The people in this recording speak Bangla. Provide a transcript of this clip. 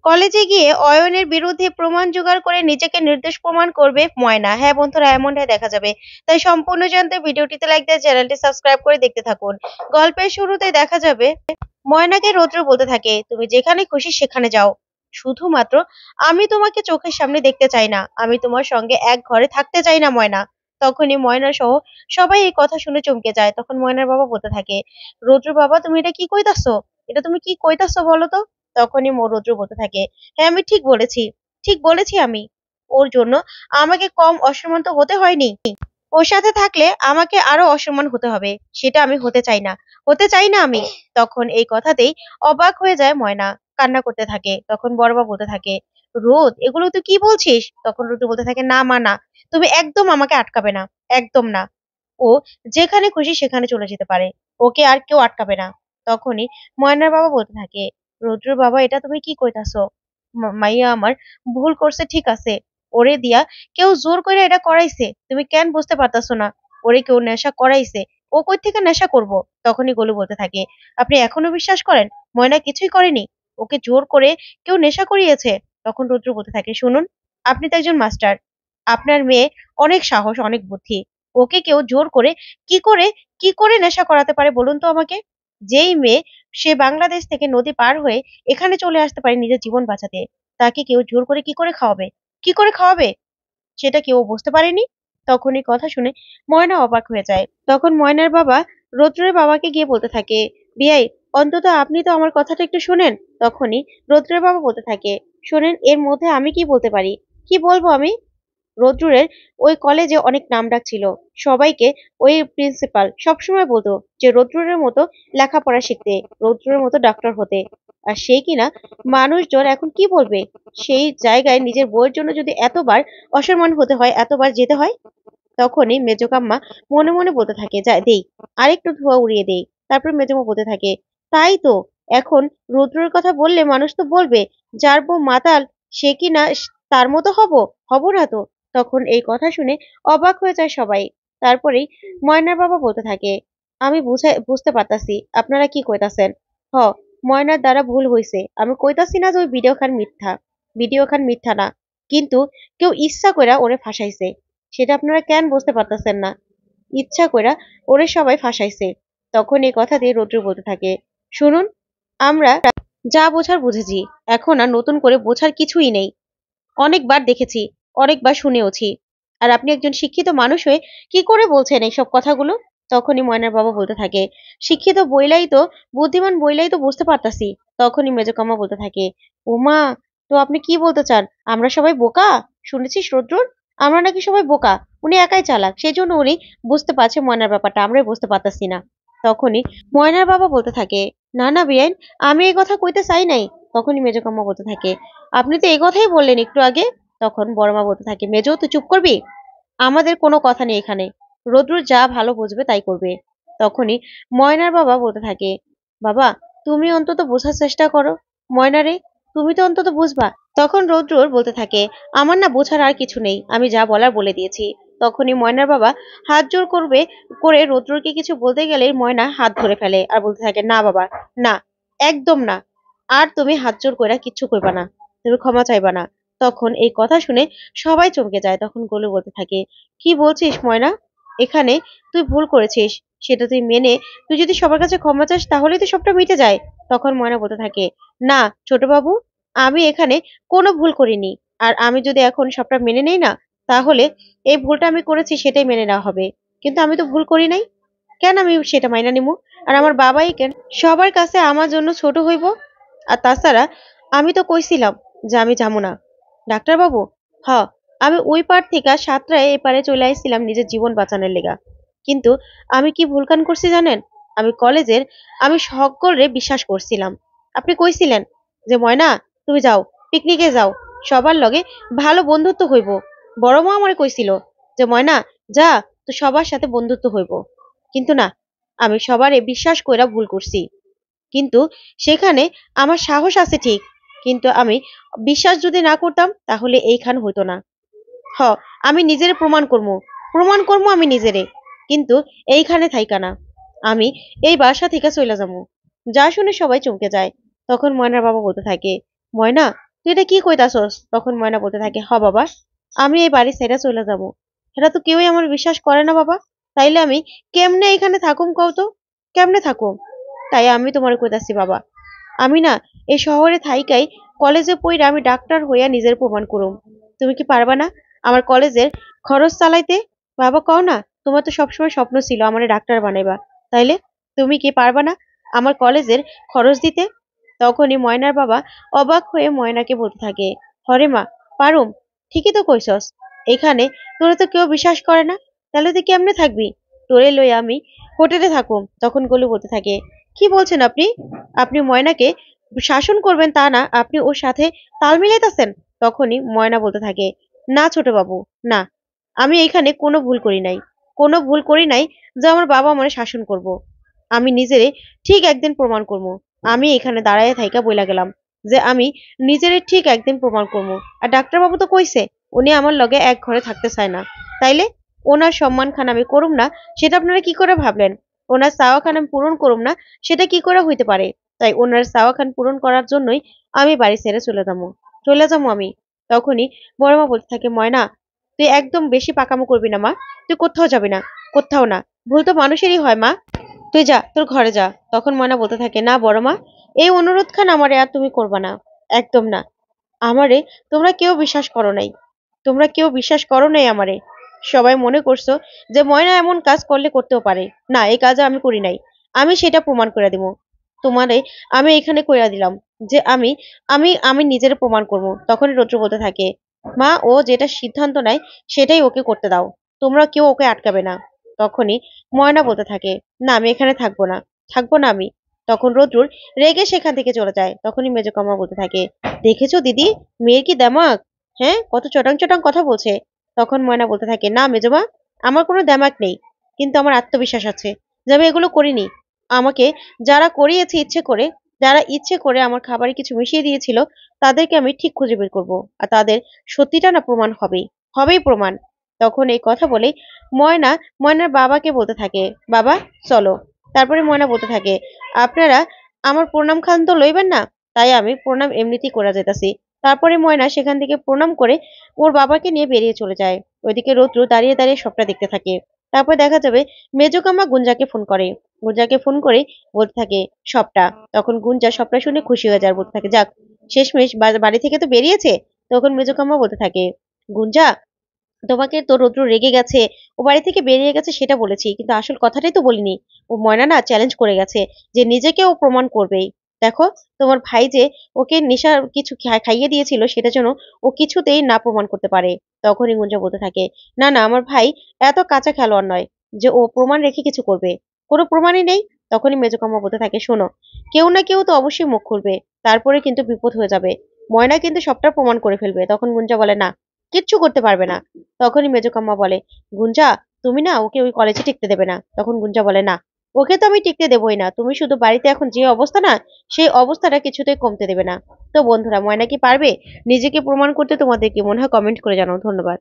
কলেজে গিয়ে অয়নের বিরুদ্ধে প্রমাণ জোগাড় করে নিজেকে নির্দোষ প্রমাণ করবে ময়না। হ্যাঁ বন্ধুরা, এমনটাই দেখা যাবে। তাই সম্পূর্ণ জানতে ভিডিওটিতে লাইক দিয়ে চ্যানেলটি সাবস্ক্রাইব করে দেখতে থাকুন। গল্পের শুরুতে দেখা যাবে ময়নাকে রৌদ্র বলতে থাকে, তুমি যেখানে খুশি সেখানে যাও, শুধুমাত্র আমি তোমাকে চোখের সামনে দেখতে চাই না, আমি তোমার সঙ্গে এক ঘরে থাকতে চাই না ময়না। তখনই ময়না সহ সবাই এই কথা শুনে চমকে যায়। তখন ময়নার বাবা বলতে থাকে, রৌদ্র বাবা তুমি এটা কি কইতাছো? এটা তুমি কি কইতাছো বলো তো? তখনই রৌদ্র বলতে থাকে, হ্যাঁ আমি ঠিক বলেছি, ঠিক বলেছি আমি। ওর জন্য আমাকে কম অসম্মান তো হতে হয়নি, ওর সাথে থাকলে আমাকে আরো অসম্মান হতে হবে, সেটা আমি হতে চাই না, হতে চাই না আমি। তখন এই কথাতেই অবাক হয়ে যায় ময়না, কান্না করতে থাকে। তখন বড়বা বলতে থাকে, রোদ এগুলো তুই কি বলছিস? তখন রোদ বলতে থাকে, না মা না, তুমি একদম আমাকে আটকাবে না, একদম না। ও যেখানে খুশি সেখানে চলে যেতে পারে, ওকে আর কেউ আটকাবে না। তখনই ময়নার বাবা বলতে থাকে, রৌদ্র বাবা এটা তুমি কি কইতাছো? মাইয়া আমার ভুল করছে ঠিক আছে, ওরে দিয়া কেউ জোর করে এটা করাইছে, তুমি কেন বুঝতে পারতাছো না? ওরে কেউ নেশা করাইছে, ও কই থেকে নেশা করব? তখনই গোলু বলতে থাকে, আপনি এখনো বিশ্বাস করেন ময়না কিছুই করেনি, ওকে জোর করে কেউ নেশা করিয়েছে? তখন রুদ্র বলতে থাকে, শুনুন, আপনি তো একজন মাস্টার, আপনার মেয়ে অনেক সাহস অনেক বুদ্ধি, ওকে কেউ জোর করে কি করে কি করে নেশা করাতে পারে বলুন তো আমাকে? যেই মেয়ে সে বাংলাদেশ থেকে নদী পার হয়ে এখানে চলে আসতে পারে নিজের জীবন বাঁচাতে, তাকে কেউ জোর করে কি করে খাওয়াবে? কি করে খাওয়াবে সেটা কেউ বুঝতে পারেনি। তখন এই কথা শুনে ময়না অবাক হয়ে যায়। তখন ময়নার বাবা রৌদ্রের বাবাকে গিয়ে বলতে থাকে, বিয়াই অন্তত আপনি তো আমার কথাটা একটু শোনেন। তখনই রৌদ্রের বাবা বলতে থাকে, শোনেন, এর মধ্যে আমি কি বলতে পারি? কি বলবো আমি? রোদ্দুরের ওই কলেজে অনেক নামডাক ছিল। সবাইকে ওই প্রিন্সিপাল সবসময় বলতো যে রোদ্দুরের মতো লেখাপড়া শিখতে, রোদ্দুরের মতো ডাক্তার হতে। আর সেই কিনা মানুষজন এখন কি বলবে? সেই জায়গায় নিজের বউয়ের জন্য যদি এতবার অসম্মান হতে হয়, এতবার যেতে হয়। তখনই মেজকাম্মা মনে মনে বলতে থাকে, যা দেই, আরেকটু ধোঁয়া উড়িয়ে দেই। তারপর মেজমা বলতে থাকে, তাই তো, এখন রৌদ্রের কথা বললে মানুষ তো বলবে যার বউ মাতাল সে কি না তার মতো হব, হব না তো। তখন এই কথা শুনে অবাক হয়ে যায় সবাই। তারপরেই ময়নার বাবা বলতে থাকে, আমি বুঝতে পারতাছি আপনারা কি কইতাছেন। হ, ময়নার দ্বারা ভুল হইছে, আমি কইতাছি না যে ওই ভিডিও খান মিথ্যা না, কিন্তু কেউ ইচ্ছা কইরা ওরে ফাঁসাইছে, সেটা আপনারা কেন বুঝতে পারতেছেন না? ইচ্ছা কইরা ওরে সবাই ফাঁসাইছে। তখন এই কথা দিয়ে রৌদ্র বলতে থাকে, শুনুন, আমরা যা বোঝার বুঝেছি, এখন আর নতুন করে বোঝার কিছুই নেই। অনেকবার দেখেছি, অনেকবার শুনেওছি। আর আপনি একজন শিক্ষিত মানুষ হয়ে কি করে বলছেন এইসব কথাগুলো? তখনই ময়নার বাবা বলতে থাকে, শিক্ষিত বইলাই তো, বুদ্ধিমান বইলাই তো বুঝতে পারতাছি। তখনই মেজকাম্মা বলতে থাকে, ওমা, তো আপনি কি বলতে চান আমরা সবাই বোকা? শুনেছিস রুদ্র, আমরা নাকি সবাই বোকা, উনি একাই চালাক, সেই জন্য উনি বুঝতে পারছে ময়নার ব্যাপারটা, আমরাই বুঝতে পারতাছি না। তখনই ময়নার বাবা বলতে থাকে, না না বেআইন, আমি এই কথা কইতে চাই নাই। তখনই মেজকাম্মা বলতে থাকে, আপনি তো এই কথাই বললেন একটু আগে। তখন বড়মা বলতে থাকে, মেজো তুই চুপ করবি, আমাদের কোনো কথা নেই এখানে, রোদ্রু যা ভালো বুঝবে তাই করবে। তখনই ময়নার বাবা বলতে থাকে, বাবা তুমি অন্তত বোঝার চেষ্টা করো, ময়না রে, তুমি তো অন্তত বুঝবা। তখন রৌদ্রর বলতে থাকে, আমার না বোঝার আর কিছু নেই, আমি যা বলার বলে দিয়েছি। তখনই ময়নার বাবা হাত জোর করবে করে রৌদ্রকে কিছু বলতে গেলেই ময়না হাত ধরে ফেলে আর বলতে থাকে, না বাবা, না, একদম না, আর তুমি হাত জোর কইরা কিচ্ছু কইবা না, তুমি ক্ষমা চাইবা না। তখন এই কথা শুনে সবাই চমকে যায়। তখন গোলু বলতে থাকে, কি বলছিস ময়না, এখানে তুই ভুল করেছিস, সেটা তুই মেনে তুই যদি সবার কাছে ক্ষমা চাস তাহলেই তো সবটা মিটে যায়। তখন ময়না বলতে থাকে, না ছোট বাবু, আমি এখানে কোনো ভুল করিনি, আর আমি যদি এখন সবটা মেনে নেই না, তাহলে এই ভুলটা আমি করেছি সেটাই মেনে নেওয়া হবে, কিন্তু আমি তো ভুল করি নাই, কেন আমি সেটা মাইনা নিমু? আর আমার বাবাই কেন সবার কাছে আমার জন্য ছোট হইব? আর তাছাড়া আমি তো কইছিলাম যে আমি যাবো না ডাক্তার বাবু। হ, আমি ওই পার থেকে সাতটায় এপারে চলে আইছিলাম নিজের জীবন বাঁচানোর লেগা, কিন্তু আমি কি ভুল কাম করছি জানেন? আমি কলেজের, আমি সকলরে বিশ্বাস করছিলাম। আপনি কইছিলেন যে ময়না তুমি যাও, পিকনিকে যাও, সবার লগে ভালো বন্ধুত্ব হইব। বড় মা আমার কইছিল যে ময়না যা, তো সবার সাথে বন্ধুত্ব হইব। কিন্তু না, আমি সবারে বিশ্বাস কইরা ভুল করছি। কিন্তু সেখানে আমার সাহস আছে ঠিক, কিন্তু আমি বিশ্বাস যদি না করতাম তাহলে এইখান হইতো না। হ, আমি নিজেরে প্রমাণ করবো আমি নিজেরে, কিন্তু এইখানে থাইকা না, আমি এই বাসা থেকে চলে যাবো। যা শুনে সবাই চমকে যায়। তখন ময়নার বাবা বলতে থাকে, ময়না তুই এটা কি কইতাছস? তখন ময়না বলতে থাকে, হ বাবা, আমি এই বাড়ি ছেড়ে চলে যাবো। এটা তো কেউই আমার বিশ্বাস করে না বাবা। তাইলে আমি কেমনে এখানে থাকুম কও তো? কেমনে থাকুম? তাই আমি তোমার কইতাছি বাবা, আমি না এই শহরে থাইকাই কলেজে পইড়া আমি ডাক্তার হইয়া নিজের প্রমাণ করুম। তুমি কি পারবা না আমার কলেজের খরচ চালাইতে? বাবা কও না, তোমার তো সবসময় স্বপ্ন ছিল আমারে ডাক্তার বানাইবা। তাইলে তুমি কি পারবা না আমার কলেজের খরচ দিতে? তখনই ময়নার বাবা অবাক হয়ে ময়নাকে বলতে থাকে, হরে মা, পারুম। ঠিকই তো কইছস। এখানে তোরে তো কেউ বিশ্বাস করে না। তাহলে তুই কেমনে থাকবি? তোরে লইয়া আমি হোটেলে থাকুম। তখন গলু বলতে থাকে, কি বলছেন আপনি? আপনি ময়নাকে শাসন করবেন তা না, আপনি ওর সাথে তাল মিলাইতেছেন। তখনই ময়না বলতে থাকে, না ছোট বাবু, না, আমি এইখানে কোনো ভুল করি নাই। কোনো ভুল করি নাই যে আমার বাবা আমারে শাসন করব। আমি নিজেরে ঠিক একদিন প্রমাণ করব। আমি এখানে দাঁড়াইয়া থাইকা বইলা গেলাম যে আমি নিজেরে ঠিক একদিন প্রমাণ করব। আর ডাক্তার বাবু তো কইছে উনি আমার লগে এক ঘরে থাকতে চায় না। তাইলে ওনার সম্মান খান আমি করুম না, সেটা আপনারা কি করে ভাবলেন? ওনার চাওয়া খান আমি পূরণ করুম না, সেটা কি করে হইতে পারে? তাই ওনার চাওয়া খান পূরণ করার জন্যই আমি বাড়ি ছেড়ে চলে যাবো আমি। তখনই বড় মা বলতে থাকে, ময়না, তুই একদম বেশি পাকামো করবি না মা। তুই কোথাও যাবি না, কোথাও না। ভুল তো মানুষেরই হয় মা। তুই যা, তোর ঘরে যা। তখন ময়না বলতে থাকে, না বড় মা, এই অনুরোধ খান আমারে আর তুমি করবা না। একদম না। আমারে তোমরা কেউ বিশ্বাস করো নাই। তোমরা কেউ বিশ্বাস করো নাই আমারে। সবাই মনে করছো যে ময়না এমন কাজ করলে করতেও পারে। না, এই কাজ আমি করি নাই। আমি সেটা প্রমাণ করে দিব। তোমারে আমি এখানে কইরা দিলাম যে আমি আমি আমি নিজের প্রমাণ করব। তখনই রৌদ্র বলতে থাকে, মা, ও যেটা সিদ্ধান্ত নেয় সেটাই ওকে করতে দাও। তোমরা কেউ ওকে আটকাবে না। তখনই ময়না বলতে থাকে, না, আমি এখানে থাকবো না। থাকবো না আমি। তখন রৌদ্রুর রেগে সেখান থেকে চলে যায়। তখনই মেজকামা বলতে থাকে, দেখেছো দিদি, মেয়ের কি দেমাক? হ্যাঁ, কত চটাং চটাং কথা বলছে। তখন ময়না বলতে থাকে, না মেজমা, আমার কোনো দেমাক নেই, কিন্তু আমার আত্মবিশ্বাস আছে যে আমি এগুলো করিনি। আমাকে যারা করিয়েছে ইচ্ছে করে, যারা ইচ্ছে করে আমার খাবারে কিছু মিশিয়ে দিয়েছিল, তাদেরকে আমি ঠিক খুঁজে বের করবো। আর তাদের সত্যিটা না প্রমাণ হবেই, হবেই প্রমাণ। তখন এই কথা বলে ময়না ময়নার বাবাকে বলতে থাকে, বাবা চলো। তারপরে ময়না বলতে থাকে, আপনারা আমার প্রণাম খান তো লইবেন না, তাই আমি প্রণাম এমনিতেই করে যেতেছি। তারপরে ময়না সেখান থেকে প্রণাম করে ওর বাবাকে নিয়ে বেরিয়ে চলে যায়। ওইদিকে রৌদ্র দাঁড়িয়ে দাঁড়িয়ে সবটা দেখতে থাকে। তারপর দেখা যাবে মেজকামা গুঞ্জাকে ফোন করে। গুঞ্জাকে ফোন করে বলতে থাকে সবটা। তখন গুঞ্জা সবটা শুনে খুশি হয়ে যায়, বলতে থাকে, যাক, শেষমেশ বাড়ি থেকে তো বেরিয়েছে। তখন মেজকামা বলতে থাকে, গুঞ্জা, তোমাকে তো রৌদ্র রেগে গেছে, ও বাড়ি থেকে বেরিয়ে গেছে সেটা বলেছি, কিন্তু আসল কথাটাই তো বলিনি। ও ময়না না চ্যালেঞ্জ করে গেছে যে নিজেকে ও প্রমাণ করবেই। দেখো, তোমার ভাই যে ওকে নেশার কিছু খাইয়ে দিয়েছিল সেটা যেন ও কিছুতেই না প্রমাণ করতে পারে। তখনই গুঞ্জা বলতে থাকে, না না, আমার ভাই এত কাঁচা খেলোয়াড় নয় যে ও প্রমাণ রেখে কিছু করবে। কোনো প্রমাণই নেই। তখনই মেজকাম্মা বলতে থাকে, শোনো, কেউ না কেউ তো অবশ্যই মুখ খুলবে, তারপরে কিন্তু বিপদ হয়ে যাবে। ময়না কিন্তু সবটা প্রমাণ করে ফেলবে। তখন গুঞ্জা বলে, না, কিচ্ছু করতে পারবে না। তখনই মেজকাম্মা বলে, গুঞ্জা, তুমি না ওকে ওই কলেজে টিকতে দেবে না। তখন গুঞ্জা বলে, না, ওকে তো আমি টিকতে দেবই না। তুমি শুধু বাড়িতে এখন যে অবস্থা না, সেই অবস্থাটা কিছুতেই কমতে দেবে না। তো বন্ধুরা, ময়না কি পারবে নিজেকে প্রমাণ করতে? তোমাদের কি মনে হয় কমেন্ট করে জানাও। ধন্যবাদ।